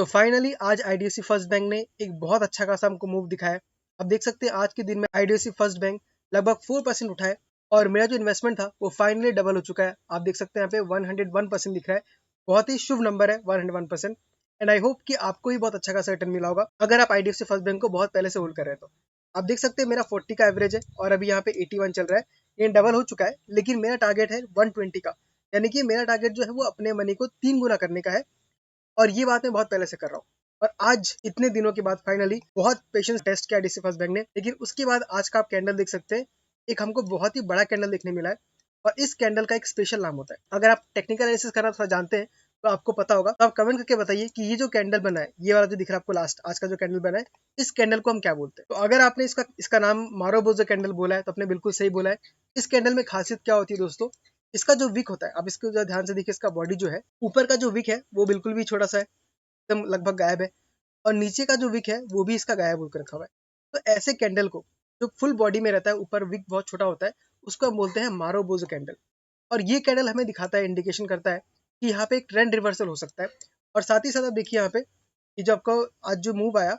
तो फाइनली आज IDFC first bank ने एक बहुत अच्छा खासा हमको मूव दिखाया। अब देख सकते हैं आज के दिन में आईडीएफसी फर्स्ट बैंक लगभग 4% उठाए और मेरा जो इन्वेस्टमेंट था वो फाइनली डबल हो चुका है। आप देख सकते हैं यहाँ पे 101% दिख रहा है। बहुत ही शुभ नंबर है 101%। एंड आई होप कि आपको ही बहुत अच्छा खासा रिटर्न मिला होगा अगर आप आईडीएफसी फर्स्ट बैंक को बहुत पहले से होल्ड कर रहे हैं तो। आप देख सकते हैं मेरा 40 का एवरेज है और अभी यहाँ पे 81 चल रहा है। ये डबल हो चुका है, लेकिन मेरा टारगेट है 120 का। यानी कि मेरा टारगेट जो है वो अपने मनी को 3 गुना करने का है और ये बात मैं बहुत पहले से कर रहा हूँ। और आज इतने दिनों के बाद फाइनली बहुत पेशेंस टेस्ट किया डीसी फर्स्ट बैंक ने, लेकिन उसके बाद आज का आप कैंडल देख सकते हैं। एक हमको बहुत ही बड़ा कैंडल देखने मिला है और इस कैंडल का एक स्पेशल नाम होता है। अगर आप टेक्निकल एनालिसिस करना थोड़ा जानते हैं तो आपको पता होगा। तो आप कमेंट करके बताइए कि ये जो कैंडल बना है, ये वाला जो दिख रहा है आपको लास्ट आज का जो कैंडल बना है, इस कैंडल को हम क्या बोलते हैं। तो अगर आपने इसका नाम मारोबोजो कैंडल बोला है तो आपने बिल्कुल सही बोला है। इस कैंडल में खासियत क्या होती है दोस्तों, इसका जो विक होता है, आप इसको जो ध्यान से देखिए, इसका बॉडी जो है ऊपर का जो विक है वो बिल्कुल भी छोटा सा है, एकदम लगभग गायब है। और नीचे का जो विक है वो भी इसका गायब होकर रखा हुआ है। तो ऐसे कैंडल को जो फुल बॉडी में रहता है, ऊपर विक बहुत छोटा होता है, उसको हम बोलते हैं मारोबोजो कैंडल। और ये कैंडल हमें दिखाता है, इंडिकेशन करता है कि यहाँ पे एक ट्रेंड रिवर्सल हो सकता है। और साथ ही साथ आप देखिए यहाँ पे कि जो आपको आज जो मूव आया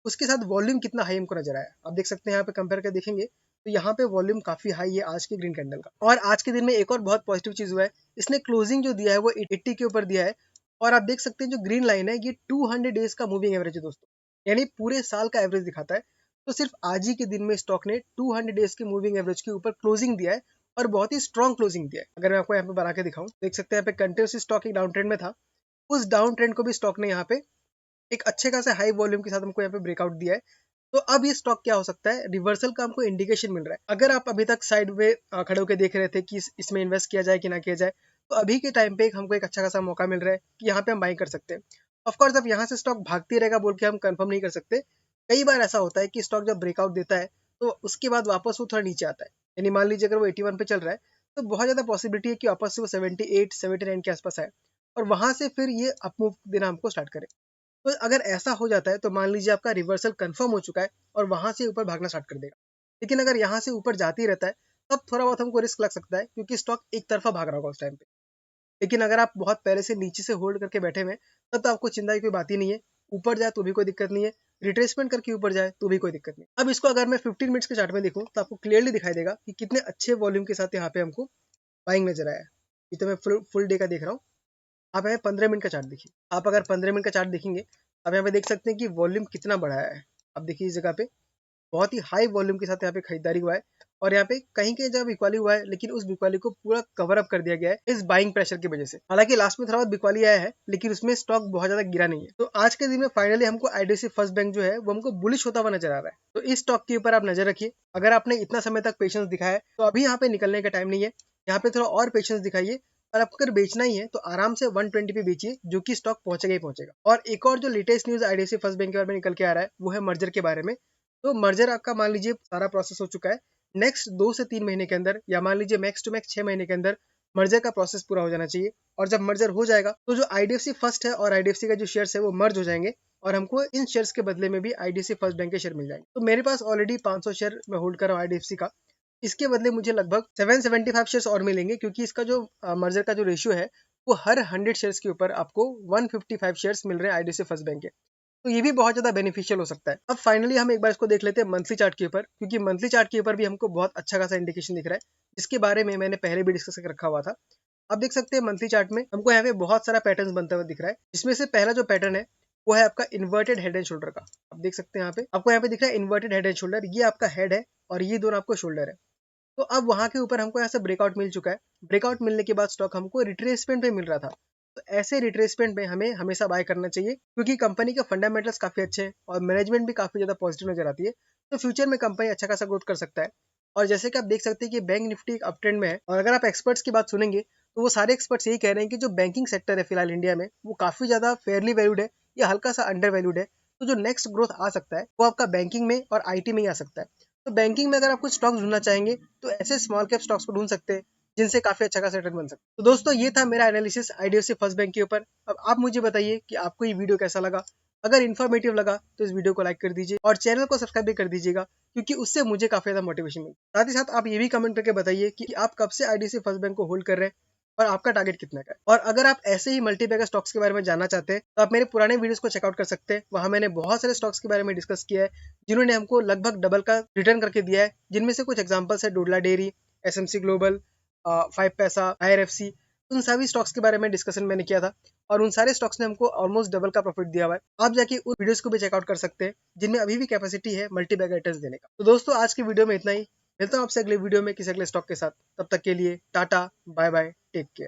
उसके साथ वॉल्यूम कितना हाई हमको नजर आया। आप देख सकते हैं यहाँ पे कंपेयर कर देखेंगे तो यहाँ पे वॉल्यूम काफी हाई है आज के ग्रीन कैंडल का। और आज के दिन में एक और बहुत पॉजिटिव चीज हुआ है, इसने क्लोजिंग जो दिया है वो 80 के ऊपर दिया है। और आप देख सकते हैं जो ग्रीन लाइन है ये 200 डेज का मूविंग एवरेज है दोस्तों, यानी पूरे साल का एवरेज दिखाता है। तो सिर्फ आज ही के दिन में स्टॉक ने 200 डेज के मूविंग एवरेज के ऊपर क्लोजिंग दिया है और बहुत ही स्ट्रॉन्ग क्लोजिंग दिया है। अगर मैं आपको यहाँ पे बना के दिखाऊं, देख सकते हैं यहाँ पे कंटिन्यूसली स्टॉक एक डाउन ट्रेंड में था, उस डाउन ट्रेंड को भी स्टॉक ने यहाँ पे एक अच्छे खासे हाई वॉल्यूम के साथ हमको यहाँ पे ब्रेकआउट दिया है। तो अब ये स्टॉक क्या हो सकता है, रिवर्सल का हमको इंडिकेशन मिल रहा है। अगर आप अभी तक साइड में खड़े होकर देख रहे थे कि इसमें इन्वेस्ट किया जाए कि ना किया जाए, तो अभी के टाइम पे हमको एक अच्छा खासा मौका मिल रहा है कि यहाँ पे हम बाइंग कर सकते हैं। ऑफकोर्स अब यहाँ से स्टॉक भागती रहेगा बोल के हम कंफर्म नहीं कर सकते। कई बार ऐसा होता है कि स्टॉक जब ब्रेकआउट देता है तो उसके बाद वापस वो थोड़ा नीचे आता है। यानी मान लीजिए अगर वो 81 पे चल रहा है तो बहुत ज्यादा पॉसिबिलिटी है कि वापस से वो 78 79 के आसपास आए और वहां से फिर ये अपमूव देना हमको स्टार्ट करे। तो अगर ऐसा हो जाता है तो मान लीजिए आपका रिवर्सल कंफर्म हो चुका है और वहां से ऊपर भागना स्टार्ट कर देगा। लेकिन अगर यहाँ से ऊपर जाते ही रहता है तब थोड़ा बहुत हमको रिस्क लग सकता है, क्योंकि स्टॉक एक तरफा भाग रहा होगा उस टाइम पे। लेकिन अगर आप बहुत पहले से नीचे से होल्ड करके बैठे हुए हैं तब तो आपको चिंता की कोई बात ही नहीं है। ऊपर जाए तो भी कोई दिक्कत नहीं है, रिट्रेसमेंट करके ऊपर जाए तो भी कोई दिक्कत नहीं। अब इसको अगर मैं 15 मिनट्स के चार्ट में देखूं तो आपको क्लियरली दिखाई देगा कि कितने अच्छे वॉल्यूम के साथ यहाँ पे हमको बाइंग नजर आया है। ये तो मैं फुल डे का देख रहा हूँ। आप यहाँ 15 मिनट का चार्ट देखिए। आप अगर 15 मिनट का चार्ट देखेंगे, आप यहाँ पे देख सकते हैं कि वॉल्यूम कितना बढ़ा है। अब देखिए इस जगह पे बहुत ही हाई वॉल्यूम के साथ यहाँ पे खरीदारी हुआ है और यहाँ पे कहीं कहीं जब बिकवाली हुआ है, लेकिन उस बिकवाली को पूरा कवर अप कर दिया गया है इस बाइंग प्रेशर की वजह से। हालांकि लास्ट में थोड़ा बहुत बिकवाली आया है लेकिन उसमें स्टॉक बहुत ज्यादा गिरा नहीं है। तो आज के दिन में फाइनली हमको आईडीएफसी फर्स्ट बैंक जो है वो हमको बुलिश होता हुआ नजर आ रहा है। तो इस स्टॉक के ऊपर आप नजर रखिए। अगर आपने इतना समय तक पेशेंस दिखाया है तो अभी यहाँ पे निकलने का टाइम नहीं है। यहाँ पे थोड़ा और पेशेंस दिखाइए और आपको अगर बेचना ही है तो आराम से 120 पे बेचिए, जो कि स्टॉक पहुंचेगा ही पहुंचेगा। और एक और जो latest news IDFC first bank के बारे में निकल के आ रहा है वो है मर्जर के बारे में। तो मर्जर आपका मान लीजिए सारा प्रोसेस हो चुका है। नेक्स्ट 2 से 3 महीने के अंदर या मान लीजिए मैक्स टू मैक्स 6 महीने के अंदर मर्जर का प्रोसेस पूरा हो जाना चाहिए। और जब मर्जर हो जाएगा तो जो आईडीएफसी फर्स्ट है और आईडीएफसी का जो शेयर्स है वो मर्ज हो जाएंगे और हमको इन शेयर्स के बदले में भी आईडीएफसी फर्स्ट बैंक के शेयर मिल जाएंगे। तो मेरे पास ऑलरेडी 500 शेयर मैं होल्ड कर रहा हूँ आईडीएफसी का। इसके बदले मुझे लगभग 775 शेयर्स और मिलेंगे, क्योंकि इसका जो मर्जर का जो रेशियो है वो हर 100 शेयर्स के ऊपर आपको 155 शेयर्स मिल रहे हैं आईडीएफसी फर्स्ट बैंक के। तो ये भी बहुत ज्यादा बेनिफिशियल हो सकता है। अब फाइनली हम एक बार इसको देख लेते हैं मंथली चार्ट के ऊपर, क्योंकि मंथली चार्ट के ऊपर भी हमको बहुत अच्छा खासा इंडिकेशन दिख रहा है, जिसके बारे में मैंने पहले भी डिस्कस कर रखा हुआ था। अब देख सकते हैं मंथली चार्ट में हमको यहाँ पे बहुत सारा पैटर्न बनता हुआ दिख रहा है, जिसमें से पहला जो पैटर्न है वो है आपका इन्वर्टेड हेड एंड शोल्डर का। आप देख सकते हैं यहाँ पे आपको यहाँ पे दिख रहा है इन्वर्टेड हेड एंड शोल्डर, ये आपका हेड है और ये दोनों आपको शोल्डर है। तो अब वहां के ऊपर हमको यहाँ से ब्रेकआउट मिल चुका है। ब्रेकआउट मिलने के बाद स्टॉक हमको रिट्रेसमेंट पे मिल रहा था। तो ऐसे रिट्रेसमेंट में हमें हमेशा बाय करना चाहिए, क्योंकि कंपनी के फंडामेंटल्स काफी अच्छे हैं और मैनेजमेंट भी काफी ज्यादा पॉजिटिव नजर आती है। तो फ्यूचर में कंपनी अच्छा खासा ग्रोथ कर सकता है। और जैसे कि आप देख सकते हैं कि बैंक निफ्टी एक अप ट्रेंड में है, और अगर आप एक्सपर्ट्स की बात सुनेंगे तो वो सारे एक्सपर्ट्स यही कह रहे हैं कि जो बैंकिंग सेक्टर है फिलहाल इंडिया में वो काफी ज्यादा फेयरली वैल्यूड है या हल्का सा अंडर वैल्यूड है। तो जो नेक्स्ट ग्रोथ आ सकता है वो आपका बैंकिंग में और आईटी में ही आ सकता है। तो बैंकिंग में अगर आप कुछ स्टॉक ढूंढना चाहेंगे तो ऐसे स्मॉल कैप स्टॉक्स को ढूंढ सकते हैं, जिनसे काफी अच्छा खासा रिटर्न बन सकता है। तो दोस्तों ये था मेरा एनालिसिस आईडीएफसी फर्स्ट बैंक के ऊपर। अब आप मुझे बताइए कि आपको ये वीडियो कैसा लगा। अगर इन्फॉर्मेटिव लगा तो इस वीडियो को लाइक कर दीजिए और चैनल को सब्सक्राइब भी कर दीजिएगा, क्योंकि उससे मुझे काफी ज्यादा मोटिवेशन मिलता है। साथ ही साथ आप ये भी कमेंट करके बताइए कि आप कब से आईडीएफसी फर्स्ट बैंक को होल्ड कर रहे हैं और आपका टारगेट कितना का है। और अगर आप ऐसे ही मल्टीबैगर स्टॉक्स के बारे में जानना चाहते हैं तो आप मेरे पुराने वीडियोस को चेकआउट कर सकते हैं। वहां मैंने बहुत सारे स्टॉक्स के बारे में डिस्कस किया है जिन्होंने हमको लगभग डबल का रिटर्न करके दिया है, जिनमें से कुछ एग्जांपल्स है डोडला डेयरी, एसएमसी ग्लोबल, 5 पैसा, आईआरएफसी। उन सभी स्टॉक्स के बारे में डिस्कशन मैंने किया था और उन सारे स्टॉक्स ने हमको ऑलमोस्ट डबल का प्रॉफिट दिया हुआ है। आप जाके उन वीडियोस को भी चेकआउट कर सकते हैं जिनमें अभी भी कैपेसिटी है मल्टीबैगर रिटर्न्स देने का। तो दोस्तों आज की वीडियो में इतना ही। मिलता हूं आपसे अगले वीडियो में किसी अगले स्टॉक के साथ। तब तक के लिए tata, bye bye, take care.